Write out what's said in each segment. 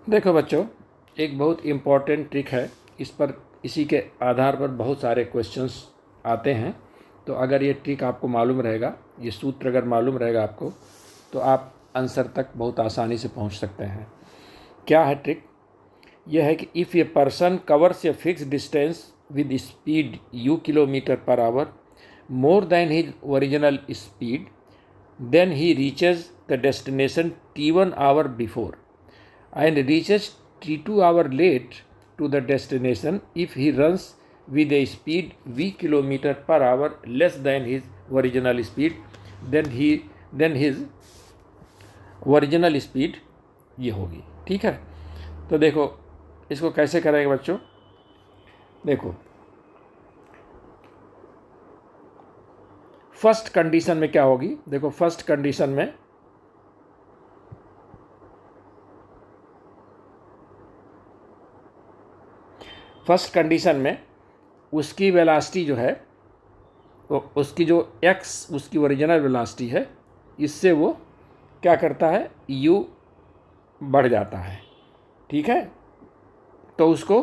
देखो बच्चों, एक बहुत इम्पॉर्टेंट ट्रिक है। इसी के आधार पर बहुत सारे क्वेश्चंस आते हैं। तो अगर ये ट्रिक आपको मालूम रहेगा, ये सूत्र अगर मालूम रहेगा आपको, तो आप आंसर तक बहुत आसानी से पहुंच सकते हैं। क्या है ट्रिक? यह है कि if a person covers a fix distance with speed u kilometre per our more than his original speed, then he reaches the destination t1 hour before and reaches t2 hour late to the destination if he runs with a speed v kilometer per hour less than his original speed, then his original speed ये होगी। ठीक है, तो देखो इसको कैसे करेंगे बच्चों। देखो, फर्स्ट कंडीशन में क्या होगी। देखो, फर्स्ट कंडीशन में उसकी वेलोसिटी जो है, तो उसकी जो x उसकी ओरिजिनल वेलोसिटी है, इससे वो क्या करता है, u बढ़ जाता है। ठीक है, तो उसको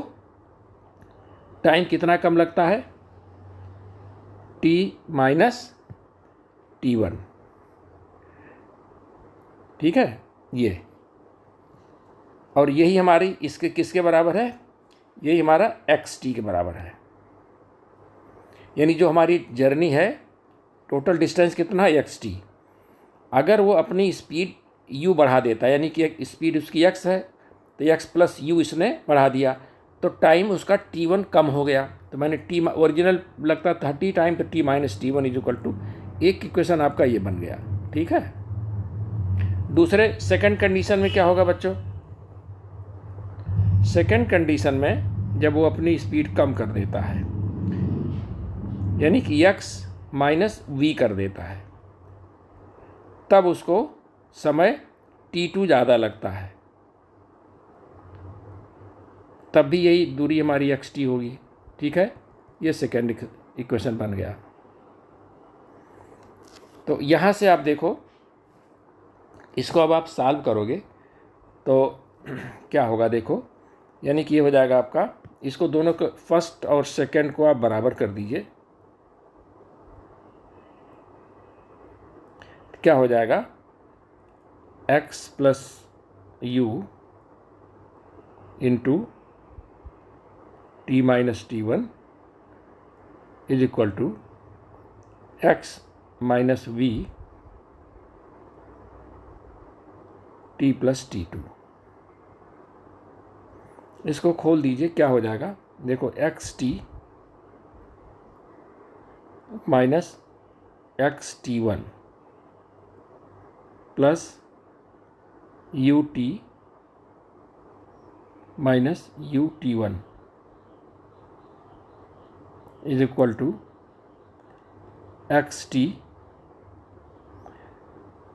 टाइम कितना कम लगता है, t माइनस t1। ठीक है, ये और यही हमारी इसके किसके बराबर है, यही हमारा xt के बराबर है। यानी जो हमारी जर्नी है, टोटल डिस्टेंस कितना है, xt। अगर वो अपनी स्पीड u बढ़ा देता है, यानी कि स्पीड उसकी x है, तो x प्लस u इसने बढ़ा दिया, तो टाइम उसका t1 कम हो गया। तो मैंने t ओरिजिनल लगता 30 टाइम, तो t minus t1 is equal to, एक इक्वेशन आपका ये बन गया। ठीक है, दूसरे सेकंड कंडीशन में क्या होगा बच्चों। सेकंड कंडीशन में जब वो अपनी स्पीड कम कर देता है, यानी कि x माइनस वी कर देता है, तब उसको समय t2 ज़्यादा लगता है, तब भी यही दूरी हमारी xt होगी। ठीक है, ये सेकेंड इक्वेशन बन गया। तो यहाँ से आप देखो, इसको अब आप सॉल्व करोगे तो क्या होगा, देखो, यानी कि ये हो जाएगा आपका, इसको दोनों को फर्स्ट और सेकेंड को आप बराबर कर दीजिए। क्या हो जाएगा, x plus u into t minus t1 is equal to x minus v t plus t2। इसको खोल दीजिए, क्या हो जाएगा, देखो xt minus xt1 plus ut minus ut1 is equal to xt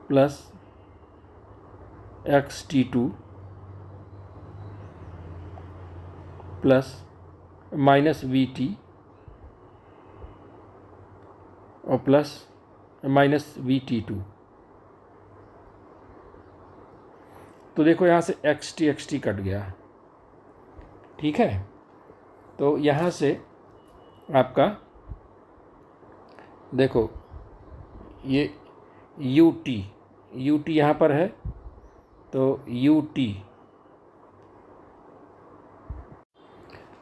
plus xt2 plus minus vt और plus minus vt2। तो देखो यहाँ से xt कट गया। ठीक है, तो यहाँ से आपका देखो ये ut यहाँ पर है, तो ut,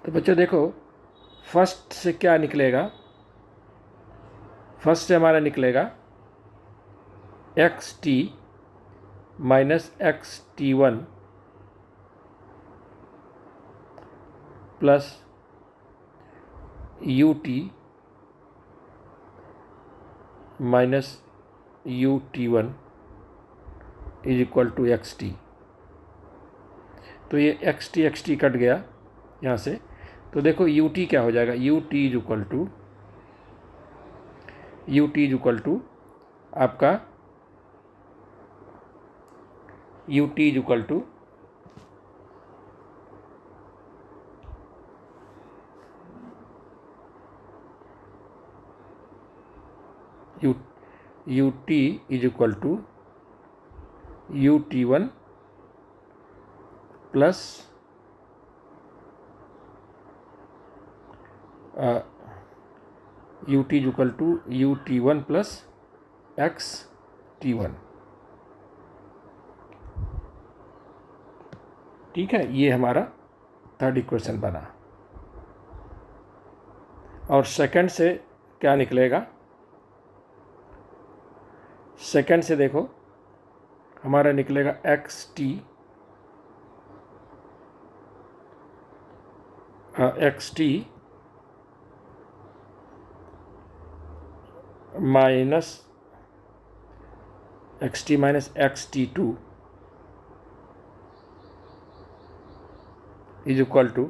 तो बच्चों देखो फर्स्ट से क्या निकलेगा, फर्स्ट से हमारा निकलेगा xt minus xt1 plus ut minus ut1 is equal to xt। तो ये xt कट गया यहाँ से, तो देखो ut क्या हो जाएगा, ut इज इक्वल टू आपका ut is equal to ut is equal to ut1 plus u t equal to u t one plus x t one. ठीक है, ये हमारा थर्ड इक्वेशन बना। और सेकंड से क्या निकलेगा? सेकंड से देखो हमारा निकलेगा x t minus x t two is equal to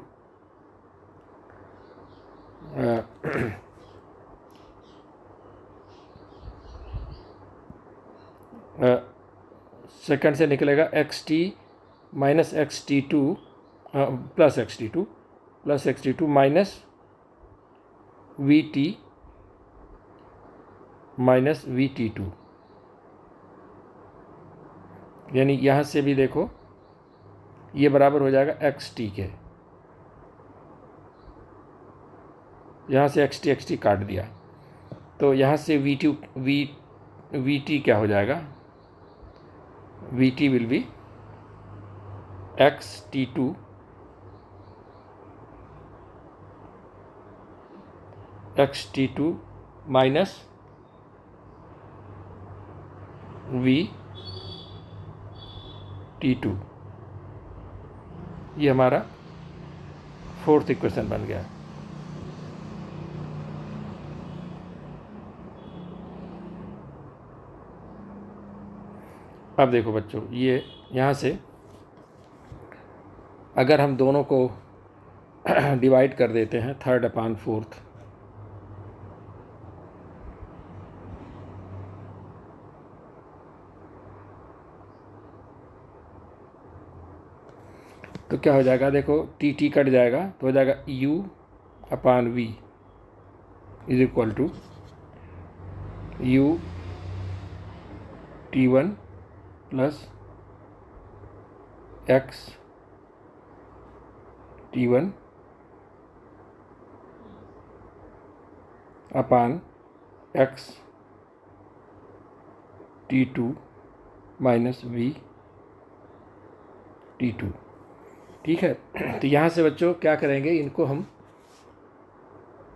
second से निकलेगा x t minus x t two plus x t two minus v t minus v t two. यानी यहाँ से भी देखो ये बराबर हो जाएगा एक्स टी के, यहाँ से एक्स टी काट दिया तो यहाँ से वी टी क्या हो जाएगा? V t will be x t two minus v t two. ये हमारा फोर्थ इक्वेशन बन गया। अब देखो बच्चों, ये यहाँ से अगर हम दोनों को डिवाइड कर देते हैं थर्ड अपॉन फोर्थ, तो क्या हो जाएगा? देखो टी कट जाएगा तो हो जाएगा u upon v is equal to u t one plus x t one upon x t two minus v t two. ठीक है, तो यहाँ से बच्चों क्या करेंगे, इनको हम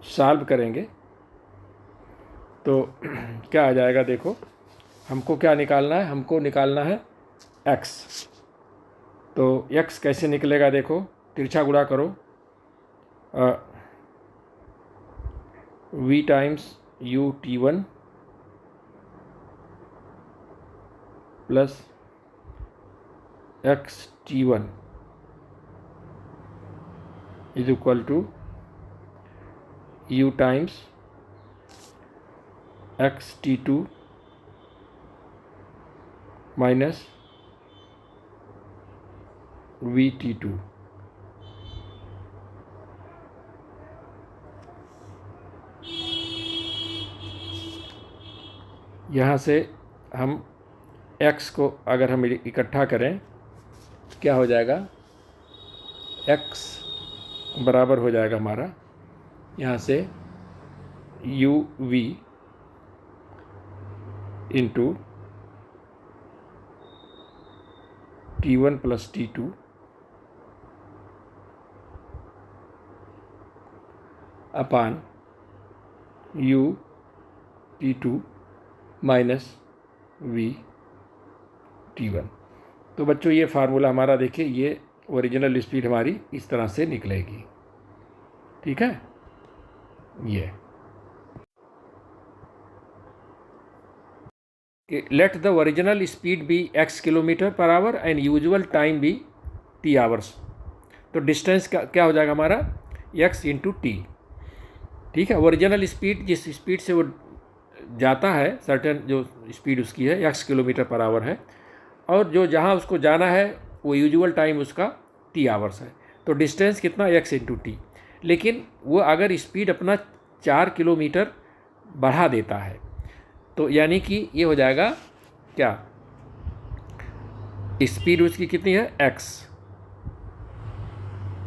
सॉल्व करेंगे तो क्या आ जाएगा? देखो हमको क्या निकालना है? हमको निकालना है x। तो x कैसे निकलेगा? देखो तिरछा गुणा करो, v times u t one plus x t one is equal to u times x t two minus v t two. यहाँ से हम x को अगर हम इकट्ठा करें क्या हो जाएगा? x बराबर हो जाएगा हमारा यहाँ से u v into t one plus t two upon u t two minus v t one. तो बच्चों ये फार्मूला हमारा देखिए, ये ओरिजिनल स्पीड हमारी इस तरह से निकलेगी। ठीक है, ये let the original speed be x kilometre per hour and usual time be t hours. तो डिस्टेंस क्या हो जाएगा हमारा? x into t. ठीक है, ओरिजिनल स्पीड जिस स्पीड से वो जाता है, सर्टेन जो स्पीड उसकी है x किलोमीटर पर आवर है, और जो जहाँ उसको जाना है वो यूजुअल टाइम उसका t आवर्स है। तो डिस्टेंस कितना? x into T. लेकिन वो अगर स्पीड अपना 4 किलोमीटर बढ़ा देता है तो यानी कि ये हो जाएगा क्या? स्पीड उसकी कितनी है? x।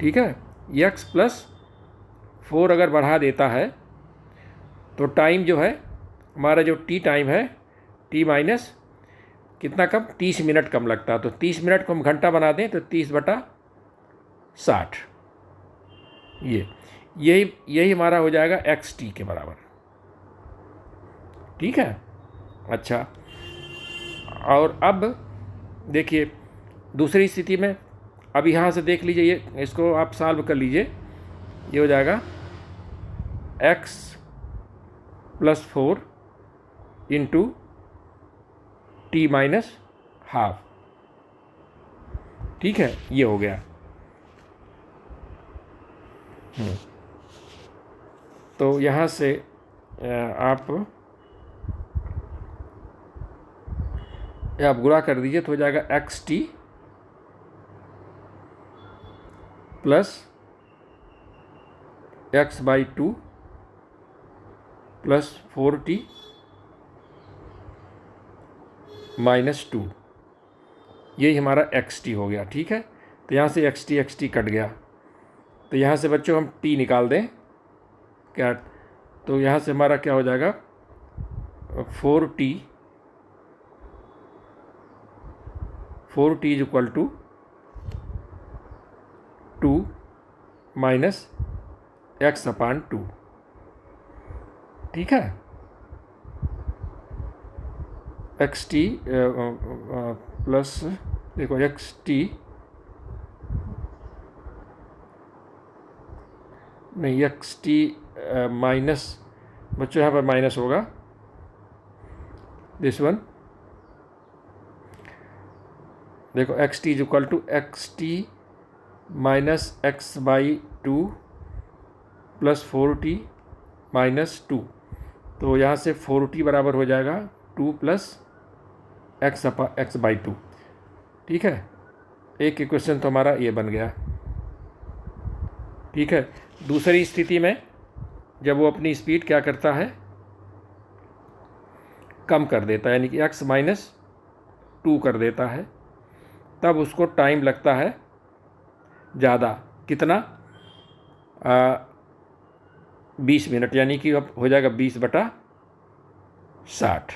ठीक है। x प्लस 4 अगर बढ़ा देता है तो टाइम जो है हमारा, जो t टाइम है, t माइनस कितना कम, 30 मिनट कम लगता है। तो 30 मिनट को हम घंटा बना दें तो 30/60, यही हमारा हो जाएगा xt के बराबर। ठीक है। अच्छा, और अब देखिए दूसरी स्थिति में, अब यहाँ से देख लीजिए, ये इसको आप सॉल्व कर लीजिए। ये हो जाएगा x plus 4 into t minus half. ठीक है, ये हो गया। तो यहाँ से आप गुणा कर दीजिए तो हो जाएगा xt plus x/2 plus 4t minus 2, यही हमारा xt हो गया। ठीक है, तो यहाँ से xt कट गया। तो यहाँ से बच्चों हम t निकाल दें क्या, तो यहाँ से हमारा क्या हो जाएगा, 4t is equal to 2 minus x/2। ठीक है, xt प्लस, देखो xt नहीं, xt माइनस, बच्चों यहाँ पर माइनस होगा, दिस वन। देखो xt is equal to xt minus x/2 plus 4t minus 2। तो यहाँ से 4t बराबर हो जाएगा 2 प्लस x/2। ठीक है, एक इक्वेशन तो हमारा ये बन गया। ठीक है, दूसरी स्थिति में जब वो अपनी स्पीड क्या करता है, कम कर देता है, यानी कि x माइनस 2 कर देता है, तब उसको टाइम लगता है ज़्यादा, कितना, 20 मिनट, यानी कि अब हो जाएगा 20/60।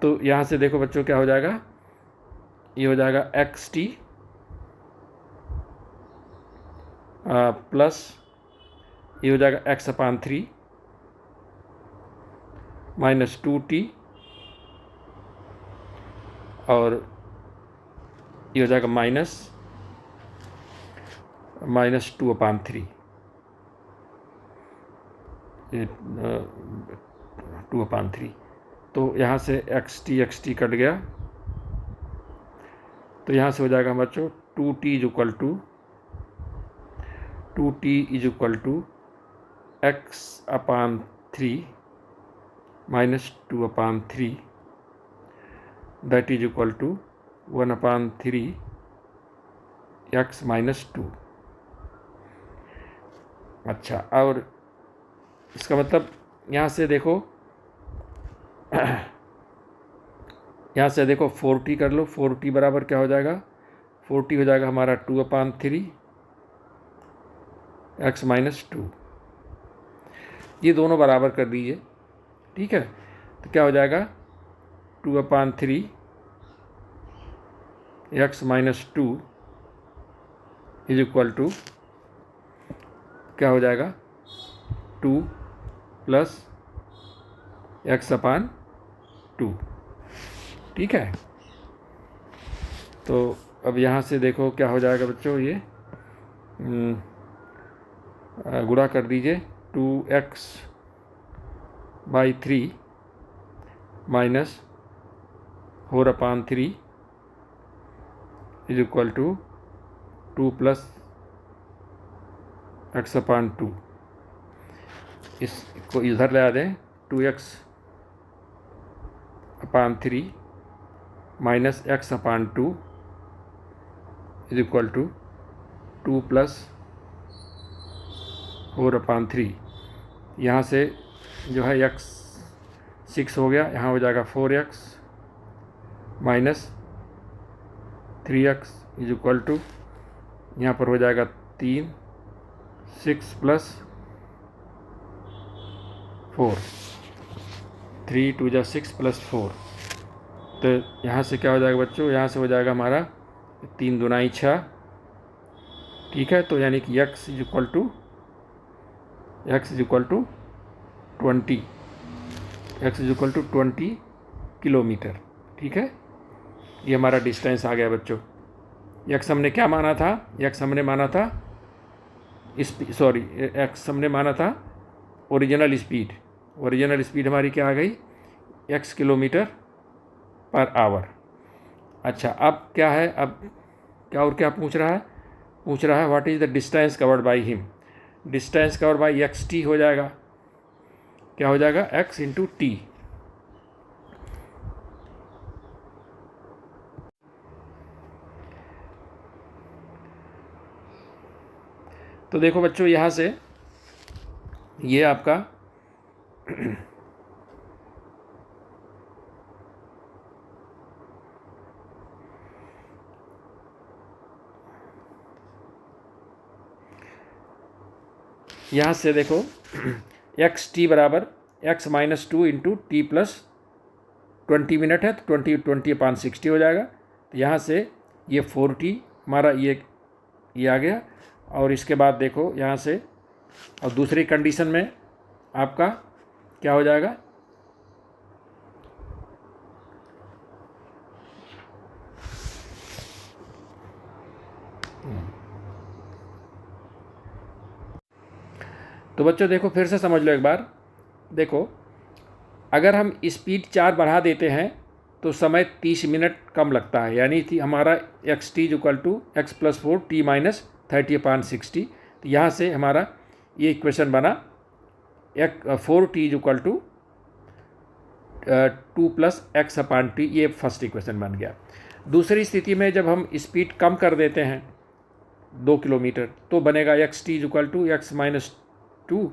तो यहाँ से देखो बच्चों क्या हो जाएगा, ये हो जाएगा xt प्लस ये हो जाएगा x/3 माइनस 2t, और ये हो जाएगा माइनस 2/3, 2/3। तो यहाँ से xt कट गया। तो यहाँ से हो जाएगा बच्चों 2t is equal to x/3 minus 2/3, that is equal to 1/3 x minus 2। अच्छा, और इसका मतलब यहाँ से देखो, यहाँ से देखो 4t कर लो, 4t बराबर क्या हो जाएगा, 4t हो जाएगा हमारा 2/3 x माइनस 2। ये दोनों बराबर कर दीजिए। ठीक है, तो क्या हो जाएगा, 2/3 x minus 2 is equal to क्या हो जाएगा, 2 प्लस x/2। ठीक है, तो अब यहाँ से देखो क्या हो जाएगा बच्चों, ये गुणा कर दीजिए, 2x/3 minus 4/3 is equal to 2 plus x/2। इसको इधर ले आ दें, 2x/3 minus x/2 is equal to 2 plus 4/3। यहाँ से जो है x 6 हो गया, यहाँ हो जाएगा 4x minus 3x is equal to यहाँ पर हो जाएगा 3, 6 + 4, 3 × 2 = 6 + 4। तो यहाँ से क्या हो जाएगा बच्चों, यहाँ से हो जाएगा हमारा 3 दूनी 6, ठीक है। तो यानी कि x = 20, x = 20 किलोमीटर, ठीक है। ये हमारा डिस्टेंस आ गया बच्चों। x हमने क्या माना था, x हमने माना था x हमने माना था ओरिजिनल स्पीड। ओरिजिनल स्पीड हमारी क्या आ गई, x km/h। अच्छा, अब क्या है, अब क्या और क्या पूछ रहा है what is the distance covered by him. Distance covered by xt हो जाएगा, क्या हो जाएगा, x × t। तो देखो बच्चों, यहाँ से ये आपका यहाँ से देखो xt बराबर x - 2 × t + 20 मिनट है, तो 20/60 हो जाएगा। तो यहाँ से ये 4t हमारा ये आ गया। और इसके बाद देखो यहाँ से, और दूसरी कंडीशन में आपका क्या हो जाएगा, तो बच्चों देखो फिर से समझ लो एक बार। देखो, अगर हम स्पीड 4 बढ़ा देते हैं तो समय 30 मिनट कम लगता है, यानी कि हमारा xt = x + 4 t - 30/60। तो यहाँ से हमारा ये इक्वेशन बना 4t = 2 + x/t, ये फर्स्ट इक्वेशन बन गया। दूसरी स्थिति में जब हम स्पीड कम कर देते हैं 2 किलोमीटर, तो बनेगा xt = x - 2।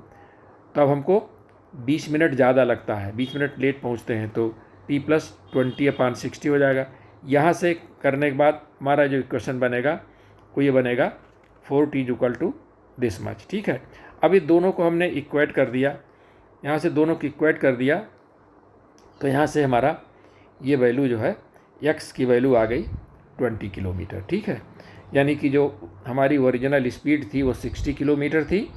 तब हमको 20 मिनट ज़्यादा लगता है, 20 मिनट लेट पहुंचते हैं, तो t + 20/60 हो जाएगा। यहाँ से करने के बाद हमारा जो इक्वेशन बनेगा वो ये बनेगा 4t = दिस मच, ठीक है। अब ये दोनों को हमने इक्वेट कर दिया, यहाँ से दोनों को इक्वेट कर दिया, तो यहाँ से हमारा ये वैल्यू जो है, x की वैल्यू आ गई 20 किलोमीटर, ठीक है। यानी कि जो हमारी ओरिजिनल स्पीड थी वो 60 किलोमीटर थी,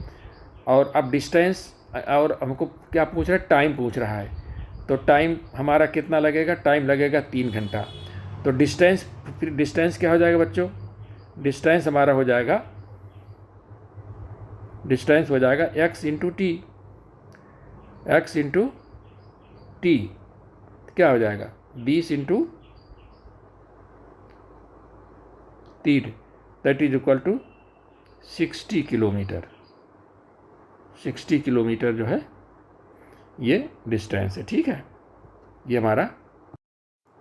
और अब डिस्टेंस, और हमको क्या पूछ रहा है, टाइम पूछ रहा है। तो टाइम हमारा कितना लगेगा, टाइम लगेगा 3 घंटा। तो डिस्टेंस क्या हो जाएगा बच्चों, डिस्टेंस हमारा हो जाएगा, डिस्टेंस हो जाएगा x × t, क्या हो जाएगा 20 × 3, that is equal to 60 kilometre. 60 kilometre जो है ये डिस्टेंस है, ठीक है। ये हमारा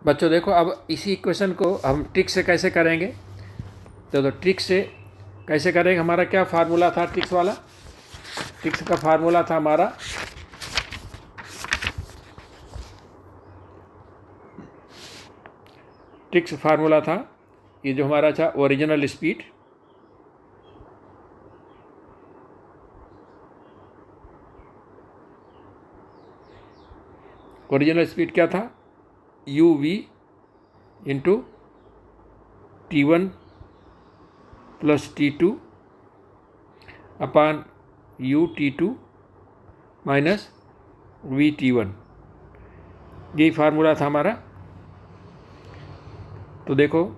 बच्चों देखो, अब इसी इक्वेशन को हम ट्रिक से कैसे करेंगे, तो ट्रिक से कैसे करेंगे, हमारा क्या फार्मूला था ट्रिक्स वाला। ट्रिक्स का फार्मूला था हमारा ट्रिक्स फार्मूला था ये जो हमारा था ओरिजिनल स्पीड क्या था, uv × t1 + t2 अपान ut2 - vt1, यही फार्मूला था हमारा। तो देखो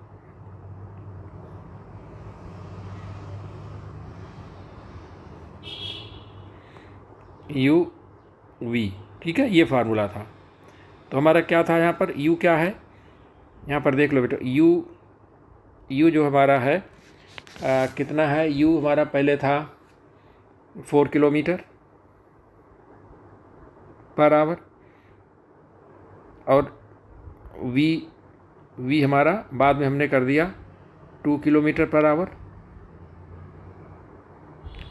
uv, ठीक है, ये फार्मूला था। तो हमारा क्या था यहाँ पर, u क्या है, यहाँ पर देख लो बेटा, u जो हमारा है कितना है, u हमारा पहले था 4 किलोमीटर/आवर, और v हमारा बाद में हमने कर दिया 2 किलोमीटर/आवर,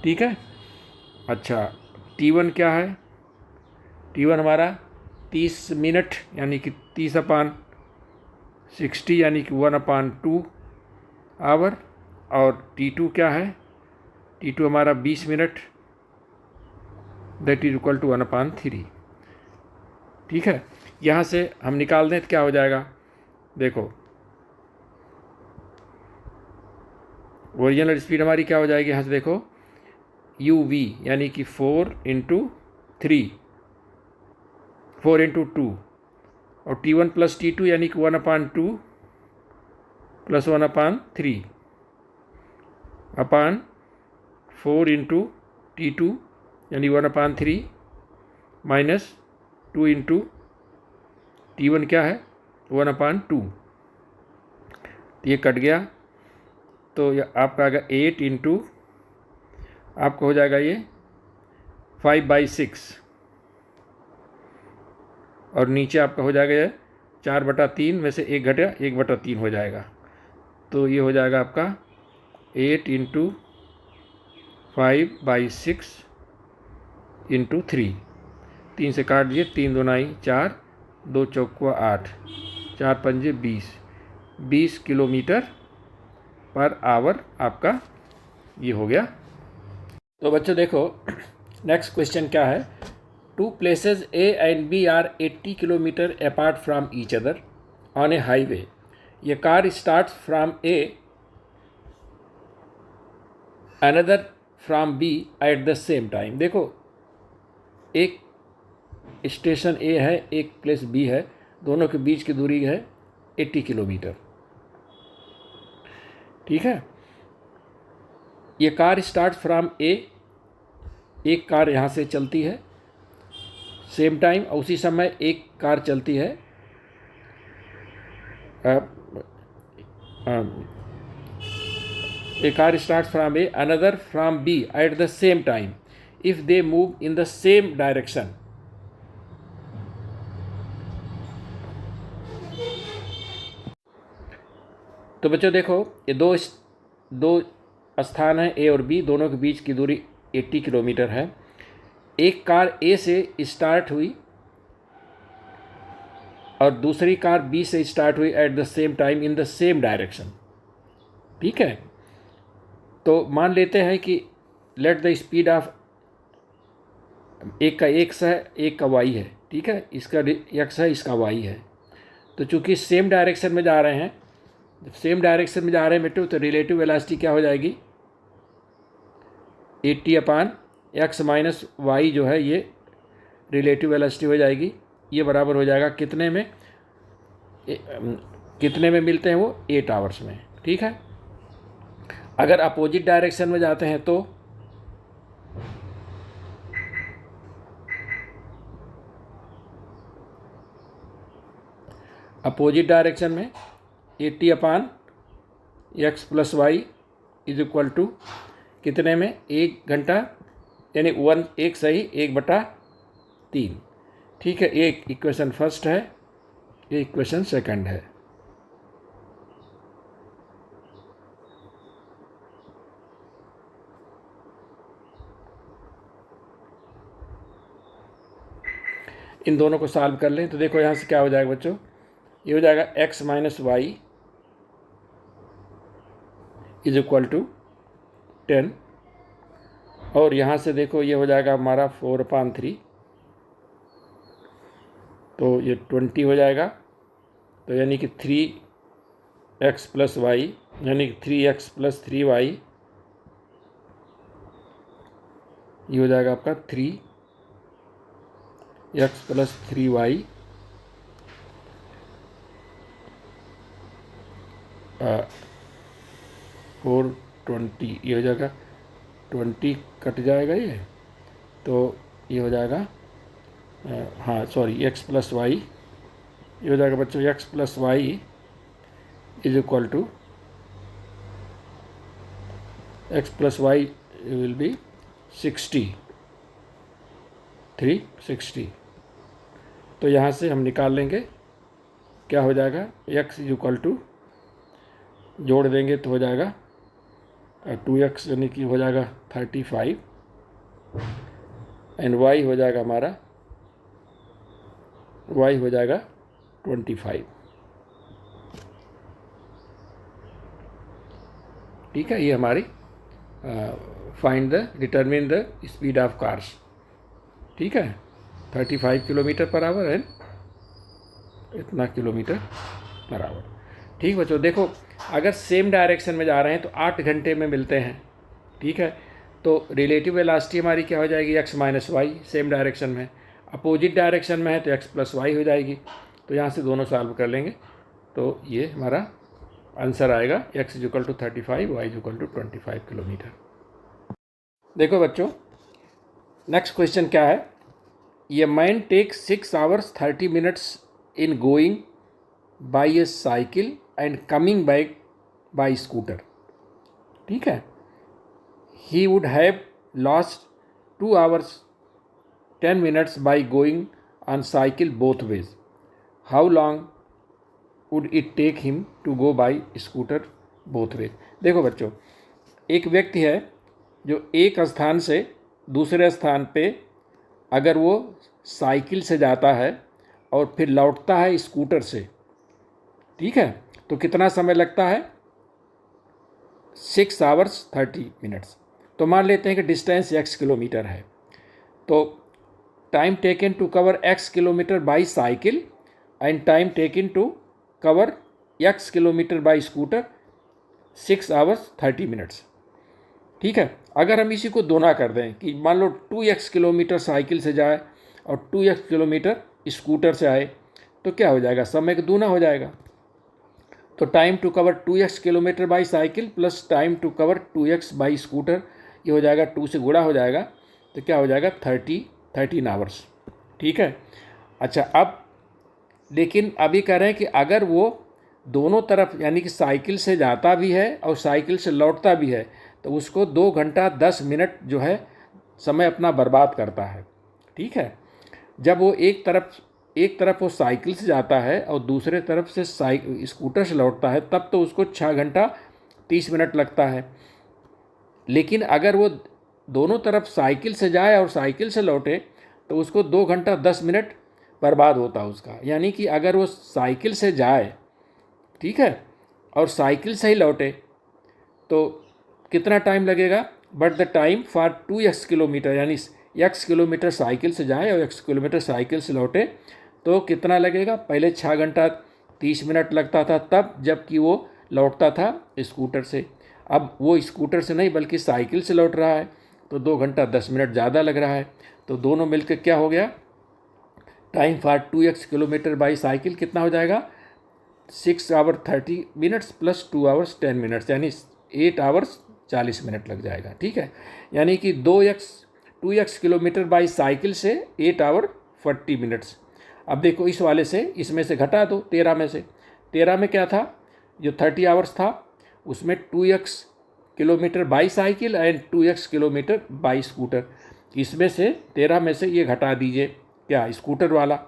ठीक है। अच्छा, t1 क्या है, t1 हमारा 30 मिनट, यानी कि 30/60, यानी कि 1/2 आवर, और T2 क्या है, T2 हमारा 20 minute, that is equal to 1/3। ठीक है, यहाँ से हम निकाल दें तो क्या हो जाएगा, देखो ओरिजिनल स्पीड हमारी क्या हो जाएगी, यहाँ से देखो uv यानी कि 4 × 2 और T1 + T2 यानी कि 1/2 + 1/3 अपान 4 × T2 यानी 1/3 माइनस 2 × T1 क्या है 1/2, ये कट गया तो ये आपका आएगा 8 × आपको हो जाएगा ये 5/6 और नीचे आपका हो जाएगा ये 4/3 में से 1 घटा 1/3 हो जाएगा, तो ये हो जाएगा आपका 8 × 5/6 × 3, 3 से काट दिए, 3 दूना 4, 2 चौका 8, 4 पंजे 20 किलोमीटर पर आवर आपका ये हो गया। तो बच्चों देखो नेक्स्ट क्वेश्चन क्या है, 2 places A and B are 80 kilometre apart from each other on a highway. A car starts from A, another from B at the same time. देखो एक स्टेशन A है, एक प्लेस B है, दोनों के बीच की दूरी है 80 किलोमीटर। ठीक है, ये कार स्टार्ट फ्रॉम ए, एक कार यहाँ से चलती है सेम टाइम, उसी समय एक कार चलती है A car start from A another from B at the same time if they move in the same direction. तो बच्चों देखो ये दो स्थान है ए और बी, दोनों के बीच की दूरी 80 किलोमीटर है। एक कार ए से स्टार्ट हुई और दूसरी कार बी से स्टार्ट हुई eight the same time in the same direction. ठीक है, तो मान लेते हैं कि लेट द स्पीड ऑफ एक का एक्स है, एक का वाई है। ठीक है, इसका एक्स है, इसका वाई है। तो चूंकि सेम डायरेक्शन में जा रहे हैं, जब सेम डायरेक्शन में जा रहे हैं बेटो, तो रिलेटिव वेलोसिटी क्या हो जाएगी 80/x - y जो है ये रिलेटिव वेलोसिटी हो जाएगी। ये बराबर हो जाएगा कितने में, कितने में मिलते हैं वो 8 आवर्स में। ठीक है, अगर अपोजिट डायरेक्शन में जाते हैं तो अपोजिट डायरेक्शन में 80/x + y is equal to कितने में 1 घंटा यानी 1 सही 1/3। ठीक है, एक इक्वेशन फर्स्ट है, ये इक्वेशन सेकंड है। इन दोनों को सॉल्व कर लें तो देखो यहाँ से क्या हो जाएगा बच्चों, ये हो जाएगा x - y is equal to 10 और यहाँ से देखो ये हो जाएगा हमारा 4/3, तो ये 20 हो जाएगा। तो यानी कि 3x + y यानी कि 3x + 3y ये हो जाएगा आपका 3x + 3y 420, ये हो जाएगा 20 कट जाएगा ये, तो ये हो जाएगा हाँ सॉरी x + y ये हो जाएगा बच्चों x + y is equal to x + y will be 360। तो यहाँ से हम निकाल लेंगे क्या हो जाएगा, x इज इक्वल टू जोड़ देंगे तो हो जाएगा 2x यानी कि हो जाएगा 35 एंड y हो जाएगा हमारा y हो जाएगा 25। ठीक है, ये हमारी find the determine the speed of cars. ठीक है, 35 किलोमीटर पर आवर एंड इतना किलोमीटर पर आवर। ठीक बच्चों, देखो अगर सेम डायरेक्शन में जा रहे हैं तो 8 घंटे में मिलते हैं। ठीक है, तो रिलेटिव वेलोसिटी हमारी क्या हो जाएगी, x minus y, same direction में। अपोजिट डायरेक्शन में है तो x प्लस वाई हो जाएगी। तो यहाँ से दोनों सॉल्व कर लेंगे तो ये हमारा आंसर आएगा x equal to 35, y equal to 25 kilometre. देखो बच्चों, नेक्स्ट क्वेश्चन क्या है, ये man take 6 hours 30 minutes in going by a cycle and coming back by scooter। ठीक है, he would have lost 2 hours 10 minutes by going on cycle both ways। How long would it take him to go by scooter both ways। देखो बच्चों, एक व्यक्ति है जो एक स्थान से दूसरे स्थान पे अगर वो साइकिल से जाता है और फिर लौटता है स्कूटर से, ठीक है, तो कितना समय लगता है, 6 hours 30 minutes। तो मान लेते हैं कि डिस्टेंस x किलोमीटर है, तो time taken to cover x kilometre by cycle and time taken to cover x kilometre by scooter 6 hours 30 minutes। ठीक है, अगर हम इसी को दोना कर दें कि मान लो 2x किलोमीटर साइकिल से जाए और 2x किलोमीटर स्कूटर से आए, तो क्या हो जाएगा, समय का दूना हो जाएगा। तो time to cover 2x kilometre by cycle plus time to cover 2x by scooter, ये हो जाएगा 2 से गुणा हो जाएगा, तो क्या हो जाएगा 13 आवर्स। ठीक है, अच्छा अब लेकिन अभी कह रहे हैं कि अगर वो दोनों तरफ यानी कि साइकिल से जाता भी है और साइकिल से लौटता भी है तो उसको 2 घंटा 10 मिनट जो है समय अपना बर्बाद करता है। ठीक है, जब वो एक तरफ वो साइकिल से जाता है और दूसरे तरफ से स्कूटर से लौटता है तब तो उसको 6 घंटा 30 मिनट लगता है। लेकिन अगर वो दोनों तरफ साइकिल से जाए और साइकिल से लौटे तो उसको 2 घंटा 10 मिनट बर्बाद होता है उसका। यानी कि अगर वो साइकिल से जाए, ठीक है, और साइकिल से ही लौटे तो कितना टाइम लगेगा, but the time for 2x kilometre, यानी x किलोमीटर साइकिल से जाए और x किलोमीटर साइकिल से लौटे तो कितना लगेगा, पहले 6 घंटा 30 मिनट लगता था तब, जबकि वो लौटता था स्कूटर से। अब वो स्कूटर से नहीं बल्कि साइकिल से लौट रहा है तो 2 घंटा 10 मिनट ज़्यादा लग रहा है। तो दोनों मिलकर क्या हो गया, time for 2x kilometre by cycle कितना हो जाएगा, 6 hours 30 minutes plus 2 hours 10 minutes, यानी 8 hours 40 मिनट लग जाएगा। ठीक है, यानी कि 2x किलोमीटर बाई साइकिल से 8 hour 40 minutes। अब देखो इस वाले से इसमें से घटा दो 13 में से, 13 में क्या था, जो 30 आवर्स था उसमें 2x kilometre by cycle and 2x kilometre by scooter, इसमें से 13 में से ये घटा दीजिए, क्या स्कूटर वाला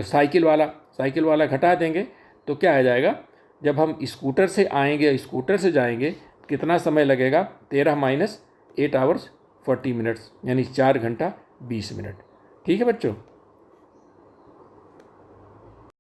साइकिल वाला घटा देंगे तो क्या आ जाएगा, जब हम स्कूटर से आएंगे स्कूटर से जाएंगे कितना समय लगेगा, 13 माइनस 8 hours 40 minutes, यानी 4 घंटा 20 मिनट। ठीक है बच्चों।